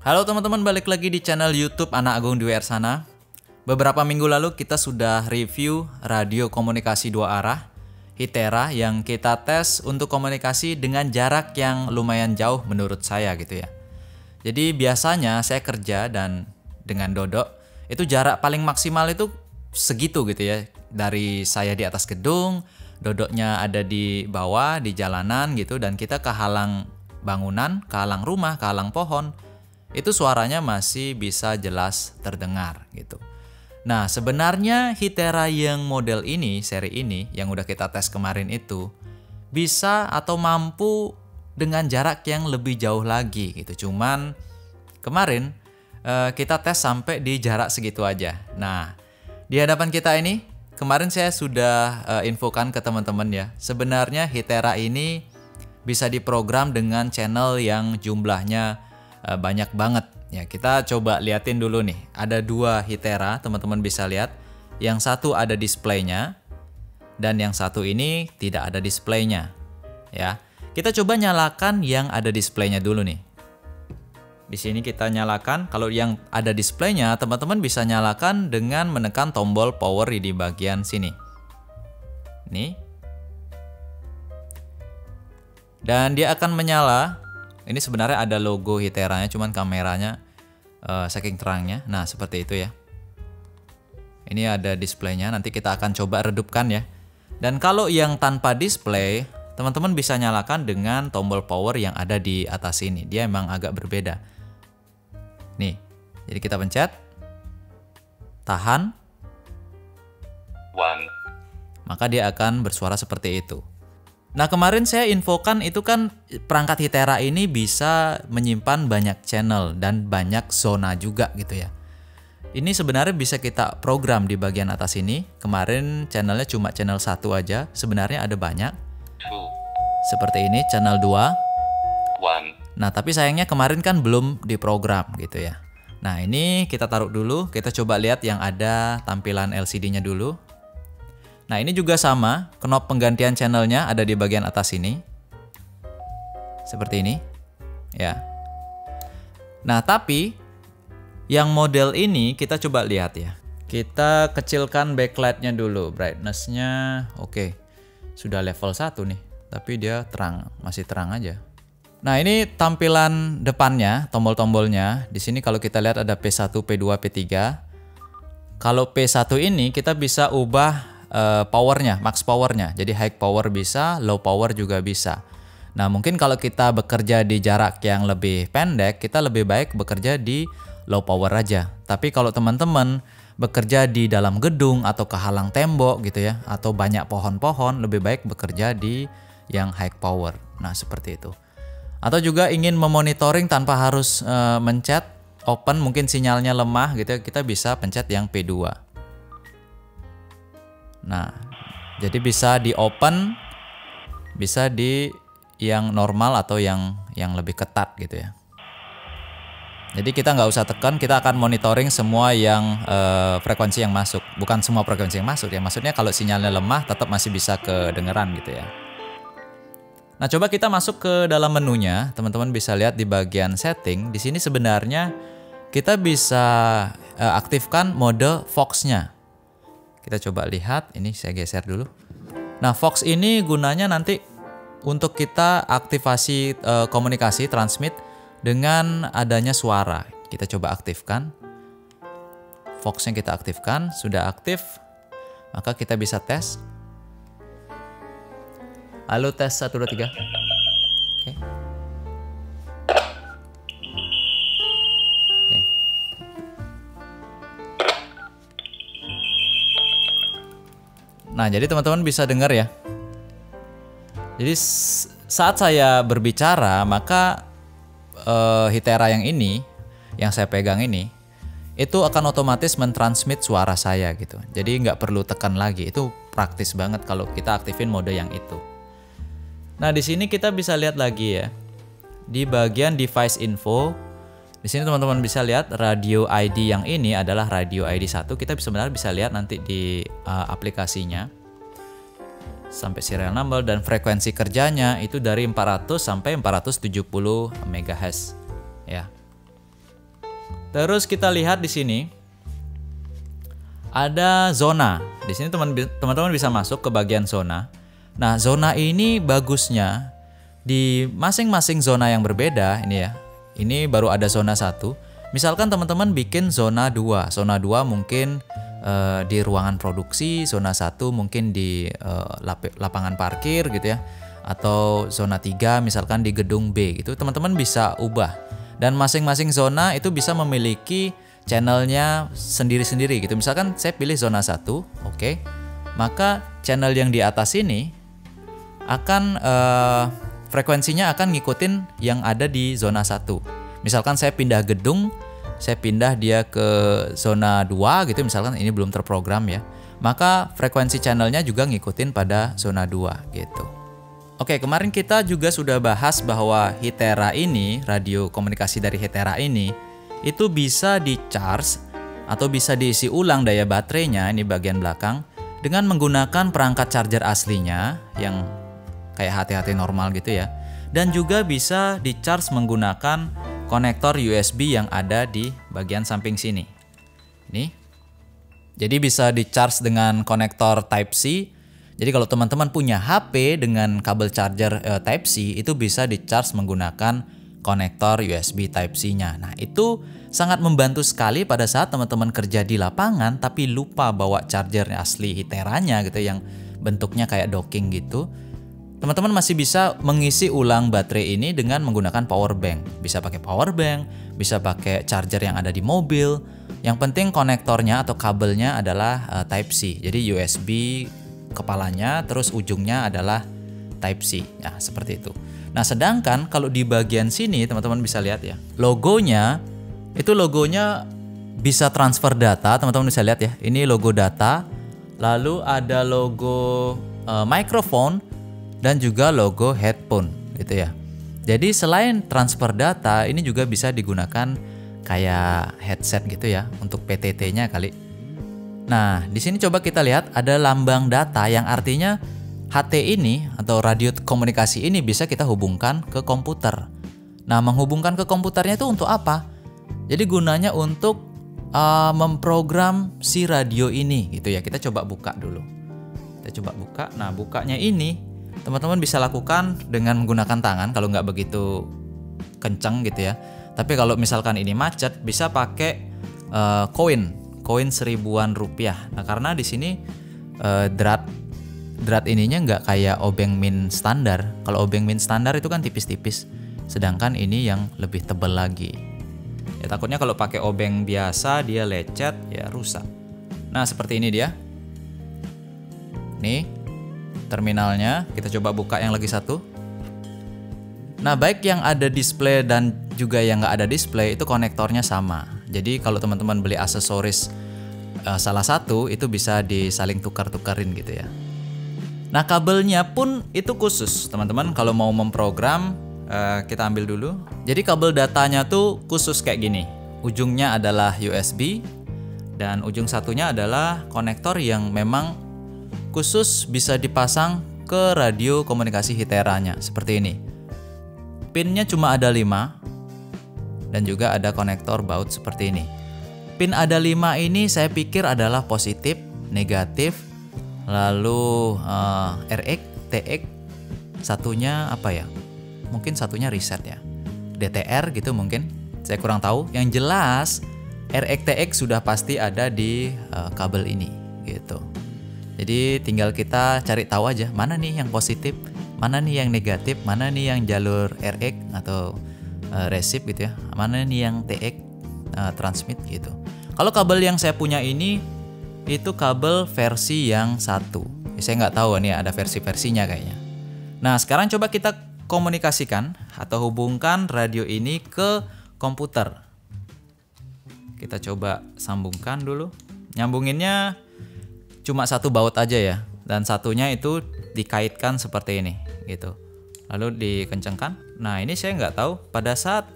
Halo teman-teman, balik lagi di channel YouTube Anak Agung Dwi Ersana. Beberapa minggu lalu kita sudah review radio komunikasi dua arah Hitera yang kita tes untuk komunikasi dengan jarak yang lumayan jauh menurut saya gitu ya. Jadi biasanya saya kerja dan dengan Dodok itu jarak paling maksimal itu segitu gitu ya. Dari saya di atas gedung, Dodoknya ada di bawah di jalanan gitu, dan kita kehalang bangunan, kehalang rumah, kehalang pohon. Itu suaranya masih bisa jelas terdengar gitu. Nah, sebenarnya Hitera yang model ini, seri ini yang udah kita tes kemarin itu bisa atau mampu dengan jarak yang lebih jauh lagi gitu. Cuman kemarin kita tes sampai di jarak segitu aja. Nah, di hadapan kita ini kemarin saya sudah infokan ke teman-teman ya. Sebenarnya Hitera ini bisa diprogram dengan channel yang jumlahnya banyak banget ya. Kita coba liatin dulu nih. Ada dua Hitera, teman-teman bisa lihat. Yang satu ada displaynya dan yang satu ini tidak ada displaynya ya. Kita coba nyalakan yang ada displaynya dulu nih. Di sini kita nyalakan. Kalau yang ada displaynya, teman-teman bisa nyalakan dengan menekan tombol power di bagian sini. Nih. Dan dia akan menyala. Ini sebenarnya ada logo Hiteranya, cuman kameranya saking terangnya. Nah, seperti itu ya. Ini ada displaynya, nanti kita akan coba redupkan ya. Dan kalau yang tanpa display, teman-teman bisa nyalakan dengan tombol power yang ada di atas ini. Dia emang agak berbeda. Nih, jadi kita pencet. Tahan. Maka dia akan bersuara seperti itu. Nah, kemarin saya infokan itu kan perangkat Hitera ini bisa menyimpan banyak channel dan banyak zona juga gitu ya. Ini sebenarnya bisa kita program di bagian atas ini. Kemarin channelnya cuma channel 1 aja, sebenarnya ada banyak. Seperti ini, channel 2. Nah, tapi sayangnya kemarin kan belum diprogram gitu ya. Nah, ini kita taruh dulu, kita coba lihat yang ada tampilan LCD-nya dulu. Nah, ini juga sama, knob penggantian channelnya ada di bagian atas ini. Seperti ini. Ya. Nah, tapi yang model ini kita coba lihat ya. Kita kecilkan backlight-nya dulu, brightness-nya oke. Sudah level 1 nih, tapi dia terang, masih terang aja. Nah, ini tampilan depannya, tombol-tombolnya. Di sini kalau kita lihat ada P1, P2, P3. Kalau P1 ini kita bisa ubah powernya, max powernya. Jadi high power bisa, low power juga bisa. Nah, mungkin kalau kita bekerja di jarak yang lebih pendek, kita lebih baik bekerja di low power aja. Tapi kalau teman-teman bekerja di dalam gedung atau kehalang tembok gitu ya, atau banyak pohon-pohon, lebih baik bekerja di yang high power. Nah, seperti itu. Atau juga ingin memonitoring tanpa harus mencet open, mungkin sinyalnya lemah gitu ya, kita bisa pencet yang P2. Nah, jadi bisa di open, bisa di yang normal atau yang lebih ketat gitu ya. Jadi kita nggak usah tekan, kita akan monitoring semua yang frekuensi yang masuk. Bukan semua frekuensi yang masuk ya, maksudnya kalau sinyalnya lemah tetap masih bisa kedengeran gitu ya. Nah, coba kita masuk ke dalam menunya, teman-teman bisa lihat di bagian setting. Di sini sebenarnya kita bisa aktifkan mode Vox-nya. Kita coba lihat, ini saya geser dulu. Nah, Vox ini gunanya nanti untuk kita aktivasi komunikasi transmit dengan adanya suara. Kita coba aktifkan. Vox-nya kita aktifkan, sudah aktif. Maka kita bisa tes. Halo, tes 1 2 3. Oke. Nah, jadi teman-teman bisa dengar ya. Jadi saat saya berbicara, maka Hitera yang ini, yang saya pegang ini, itu akan otomatis mentransmit suara saya gitu. Jadi nggak perlu tekan lagi. Itu praktis banget kalau kita aktifin mode yang itu. Nah, di sini kita bisa lihat lagi ya. Di bagian device info, di sini teman-teman bisa lihat radio ID yang ini adalah radio ID 1. Kita sebenarnya bisa lihat nanti di aplikasinya. Sampai serial number dan frekuensi kerjanya itu dari 400 sampai 470 MHz ya. Terus kita lihat di sini ada zona. Di sini teman-teman bisa masuk ke bagian zona. Nah, zona ini bagusnya di masing-masing zona yang berbeda ini ya. Ini baru ada zona 1. Misalkan teman-teman bikin zona 2. Zona 2 mungkin di ruangan produksi, zona 1 mungkin di lapangan parkir gitu ya. Atau zona 3 misalkan di gedung B gitu. Teman-teman bisa ubah. Dan masing-masing zona itu bisa memiliki channelnya sendiri-sendiri gitu. Misalkan saya pilih zona 1, oke. Maka channel yang di atas ini akan frekuensinya akan ngikutin yang ada di zona 1. Misalkan saya pindah gedung, saya pindah dia ke zona 2 gitu, misalkan ini belum terprogram ya. Maka frekuensi channelnya juga ngikutin pada zona 2 gitu. Oke, kemarin kita juga sudah bahas bahwa Hytera ini, radio komunikasi dari Hytera ini, itu bisa di-charge atau bisa diisi ulang daya baterainya, ini bagian belakang, dengan menggunakan perangkat charger aslinya yang kayak HT-HT normal gitu ya. Dan juga bisa di-charge menggunakan konektor USB yang ada di bagian samping sini. Ini. Jadi bisa di-charge dengan konektor Type-C. Jadi kalau teman-teman punya HP dengan kabel charger Type-C, itu bisa di-charge menggunakan konektor USB Type-C-nya. Nah, itu sangat membantu sekali pada saat teman-teman kerja di lapangan tapi lupa bawa charger asli Hyteranya gitu yang bentuknya kayak docking gitu. Teman-teman masih bisa mengisi ulang baterai ini dengan menggunakan power bank. Bisa pakai power bank, bisa pakai charger yang ada di mobil. Yang penting konektornya atau kabelnya adalah Type-C. Jadi USB kepalanya, terus ujungnya adalah Type-C. Nah, seperti itu. Nah, sedangkan kalau di bagian sini teman-teman bisa lihat ya, logonya bisa transfer data. Teman-teman bisa lihat ya, ini logo data, lalu ada logo microphone dan juga logo headphone gitu ya. Jadi selain transfer data, ini juga bisa digunakan kayak headset gitu ya untuk PTT-nya kali. Nah, di sini coba kita lihat ada lambang data yang artinya HT ini atau radio komunikasi ini bisa kita hubungkan ke komputer. Nah, menghubungkan ke komputernya itu untuk apa? Jadi gunanya untuk memprogram si radio ini gitu ya. Kita coba buka dulu. Kita coba buka. Nah, bukanya ini teman-teman bisa lakukan dengan menggunakan tangan kalau nggak begitu kencang gitu ya. Tapi kalau misalkan ini macet, bisa pakai koin 1.000-an rupiah. Nah, karena di sini drat ininya nggak kayak obeng min standar. Kalau obeng min standar itu kan tipis-tipis, sedangkan ini yang lebih tebal lagi. Ya takutnya kalau pakai obeng biasa dia lecet ya rusak. Nah, seperti ini dia. Nih terminalnya, kita coba buka yang lagi satu. Nah, baik yang ada display dan juga yang nggak ada display itu konektornya sama. Jadi kalau teman-teman beli aksesoris salah satu itu bisa disaling tukar-tukarin gitu ya. Nah, kabelnya pun itu khusus teman-teman. Kalau mau memprogram kita ambil dulu. Jadi kabel datanya tuh khusus kayak gini. Ujungnya adalah USB dan ujung satunya adalah konektor yang memang khusus bisa dipasang ke radio komunikasi Hyteranya seperti ini. Pinnya cuma ada 5 dan juga ada konektor baut seperti ini. Pin ada 5 ini saya pikir adalah positif, negatif, lalu RX, TX, satunya apa ya? Mungkin satunya reset ya. DTR gitu mungkin. Saya kurang tahu. Yang jelas RX, TX sudah pasti ada di kabel ini gitu. Jadi tinggal kita cari tahu aja mana nih yang positif, mana nih yang negatif, mana nih yang jalur RX atau receive gitu ya, mana nih yang TX transmit gitu. Kalau kabel yang saya punya ini itu kabel versi yang 1. Saya nggak tahu nih ada versi-versinya kayaknya. Nah, sekarang coba kita komunikasikan atau hubungkan radio ini ke komputer. Kita coba sambungkan dulu. Nyambunginnya cuma satu baut aja ya, dan satunya itu dikaitkan seperti ini gitu. Lalu dikencangkan. Nah, ini saya nggak tahu pada saat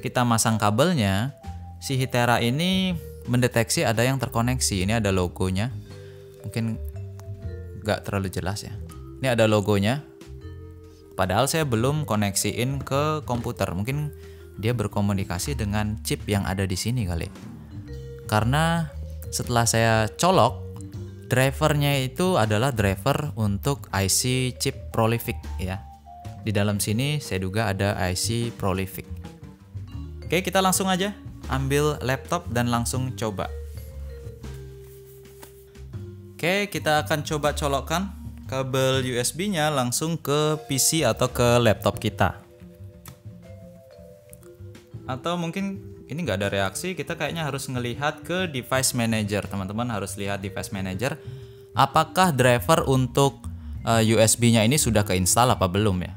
kita masang kabelnya si Hytera ini mendeteksi ada yang terkoneksi. Ini ada logonya. Mungkin nggak terlalu jelas ya. Ini ada logonya. Padahal saya belum koneksiin ke komputer. Mungkin dia berkomunikasi dengan chip yang ada di sini kali. Karena setelah saya colok, drivernya itu adalah driver untuk IC chip Prolific ya. Di dalam sini saya duga ada IC Prolific. Oke, kita langsung aja ambil laptop dan langsung coba. Oke, kita akan coba colokkan kabel USB-nya langsung ke PC atau ke laptop kita. Atau mungkin ini nggak ada reaksi, kita kayaknya harus ngelihat ke device manager. Teman-teman harus lihat device manager, apakah driver untuk USB-nya ini sudah keinstal apa belum ya.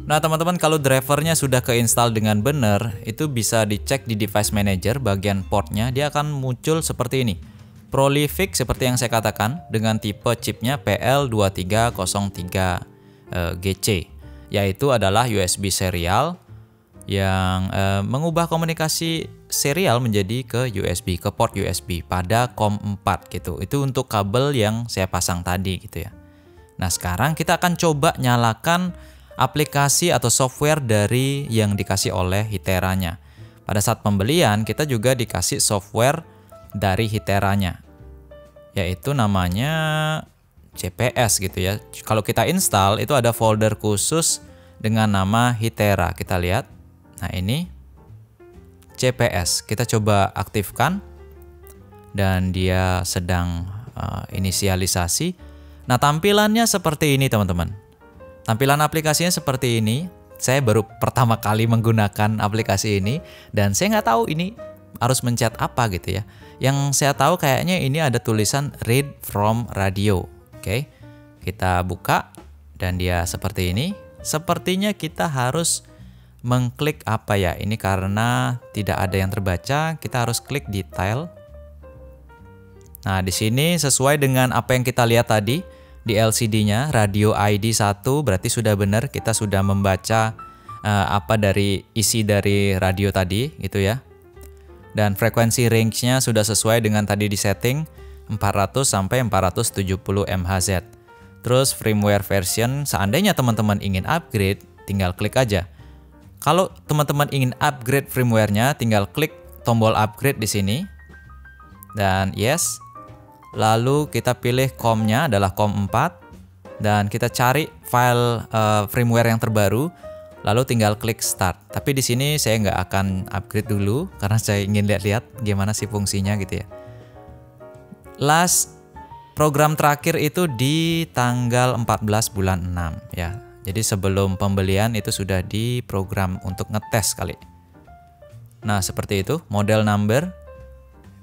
Nah teman-teman, kalau drivernya sudah keinstal dengan benar, itu bisa dicek di device manager bagian portnya, dia akan muncul seperti ini. Prolific seperti yang saya katakan dengan tipe chipnya PL2303GC, yaitu adalah USB serial yang mengubah komunikasi serial menjadi ke USB, ke port USB pada COM4 gitu. Itu untuk kabel yang saya pasang tadi gitu ya. Nah sekarang kita akan coba nyalakan aplikasi atau software dari yang dikasih oleh Hiteranya. Pada saat pembelian kita juga dikasih software dari Hiteranya, yaitu namanya CPS gitu ya. Kalau kita install itu ada folder khusus dengan nama Hitera. Kita lihat. Nah ini CPS. Kita coba aktifkan dan dia sedang inisialisasi. Nah tampilannya seperti ini teman-teman. Tampilan aplikasinya seperti ini. Saya baru pertama kali menggunakan aplikasi ini dan saya nggak tahu ini harus mencet apa gitu ya. Yang saya tahu kayaknya ini ada tulisan read from radio. Oke, kita buka dan dia seperti ini. Sepertinya kita harus mengklik apa ya? Ini karena tidak ada yang terbaca, kita harus klik detail. Nah, di sini sesuai dengan apa yang kita lihat tadi di LCD-nya, radio ID 1 berarti sudah benar, kita sudah membaca apa dari isi dari radio tadi gitu ya. Dan frekuensi range-nya sudah sesuai dengan tadi di setting 400 sampai 470 MHz. Terus firmware version, seandainya teman-teman ingin upgrade, tinggal klik aja. Kalau teman-teman ingin upgrade firmware-nya, tinggal klik tombol upgrade di sini. Dan yes. Lalu kita pilih COM-nya adalah COM 4 dan kita cari file firmware yang terbaru. Lalu tinggal klik start. Tapi di sini saya nggak akan upgrade dulu karena saya ingin lihat-lihat gimana sih fungsinya gitu ya. Last program terakhir itu di tanggal 14 bulan 6 ya. Jadi sebelum pembelian itu sudah diprogram untuk ngetes kali. Nah seperti itu model number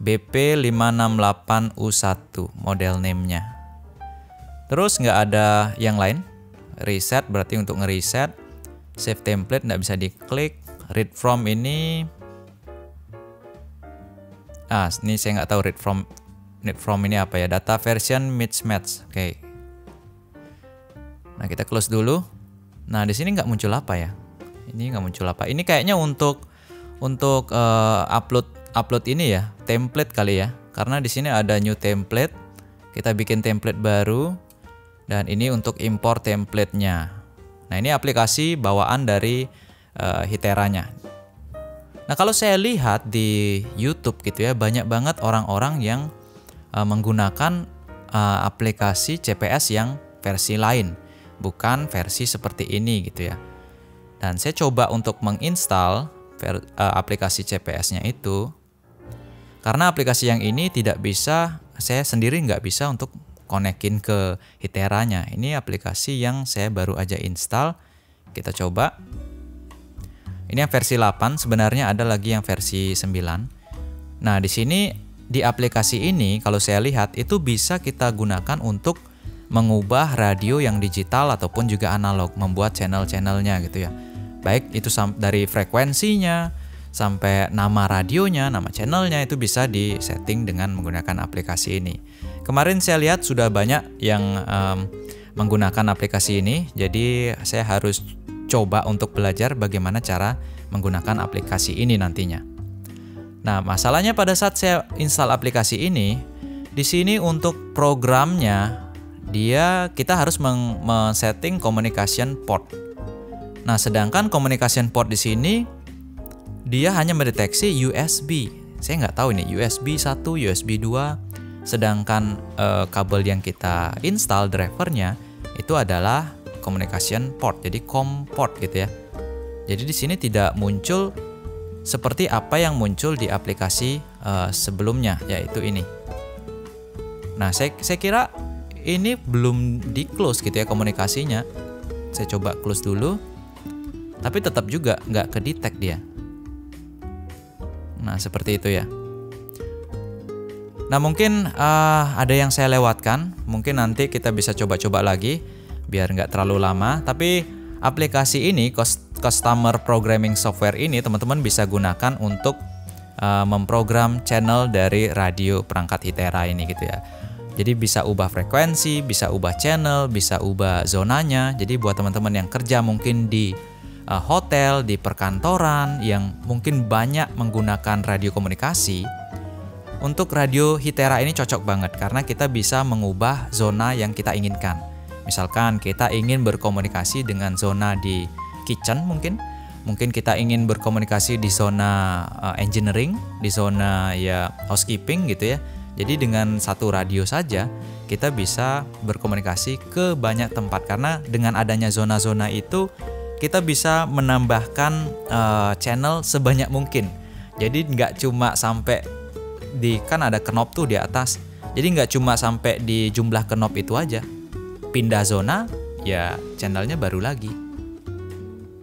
BP568U1 model name-nya. Terus nggak ada yang lain. Reset berarti untuk ngereset. Save template nggak bisa diklik. Read from ini, ini saya nggak tahu read from ini apa ya. Data version mismatch. Oke. Nah kita close dulu. Nah di sini nggak muncul apa ya? Ini nggak muncul apa? Ini kayaknya untuk upload ini ya, template kali ya. Karena di sini ada new template. Kita bikin template baru. Dan ini untuk import template-nya. Nah ini aplikasi bawaan dari Hiteranya. Nah kalau saya lihat di YouTube gitu ya, banyak banget orang-orang yang menggunakan aplikasi CPS yang versi lain, bukan versi seperti ini gitu ya. Dan saya coba untuk menginstal aplikasi CPS-nya itu, karena aplikasi yang ini tidak bisa, saya sendiri nggak bisa untuk konekin ke Hiteranya. Ini aplikasi yang saya baru aja install. Kita coba. Ini yang versi 8, sebenarnya ada lagi yang versi 9. Nah, di sini di aplikasi ini kalau saya lihat itu bisa kita gunakan untuk mengubah radio yang digital ataupun juga analog, membuat channel-channelnya gitu ya. Baik itu dari frekuensinya sampai nama radionya, nama channelnya itu bisa disetting dengan menggunakan aplikasi ini. Kemarin saya lihat sudah banyak yang menggunakan aplikasi ini, jadi saya harus coba untuk belajar bagaimana cara menggunakan aplikasi ini nantinya. Nah, masalahnya pada saat saya install aplikasi ini, di sini untuk programnya kita harus men-setting communication port. Nah, sedangkan communication port di sini dia hanya mendeteksi USB. Saya nggak tahu ini USB 1, USB 2, sedangkan kabel yang kita install drivernya itu adalah communication port, jadi COM port gitu ya. Jadi di sini tidak muncul seperti apa yang muncul di aplikasi sebelumnya, yaitu ini. Nah, saya kira ini belum di close gitu ya komunikasinya. Saya coba close dulu, tapi tetap juga nggak ke-detect dia. Nah, seperti itu ya. Nah, mungkin ada yang saya lewatkan. Mungkin nanti kita bisa coba-coba lagi biar nggak terlalu lama. Tapi aplikasi ini, Customer Programming Software ini, teman-teman bisa gunakan untuk memprogram channel dari radio perangkat Hytera ini gitu ya. Jadi bisa ubah frekuensi, bisa ubah channel, bisa ubah zonanya. Jadi buat teman-teman yang kerja mungkin di hotel, di perkantoran yang mungkin banyak menggunakan radio komunikasi, untuk radio Hytera ini cocok banget karena kita bisa mengubah zona yang kita inginkan. Misalkan kita ingin berkomunikasi dengan zona di kitchen mungkin kita ingin berkomunikasi di zona engineering, di zona ya housekeeping gitu ya. Jadi dengan satu radio saja kita bisa berkomunikasi ke banyak tempat karena dengan adanya zona-zona itu kita bisa menambahkan channel sebanyak mungkin. Jadi nggak cuma sampai kan ada knob tuh di atas. Jadi nggak cuma sampai di jumlah knob itu aja. Pindah zona, ya channelnya baru lagi.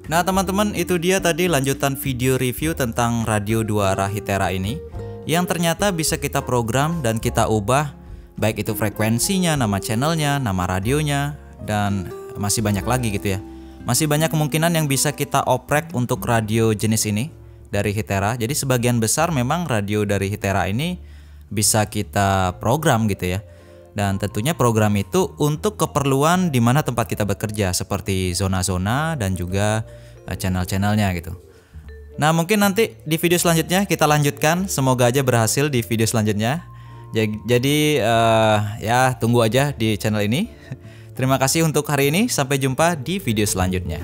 Nah teman-teman, itu dia tadi lanjutan video review tentang radio 2 arah Hytera ini, yang ternyata bisa kita program dan kita ubah, baik itu frekuensinya, nama channelnya, nama radionya, dan masih banyak lagi gitu ya. Masih banyak kemungkinan yang bisa kita oprek untuk radio jenis ini dari Hytera. Jadi sebagian besar memang radio dari Hytera ini bisa kita program gitu ya. Dan tentunya program itu untuk keperluan di mana tempat kita bekerja, seperti zona-zona dan juga channel-channelnya gitu. Nah mungkin nanti di video selanjutnya kita lanjutkan. Semoga aja berhasil di video selanjutnya. Jadi ya tunggu aja di channel ini. Terima kasih untuk hari ini. Sampai jumpa di video selanjutnya.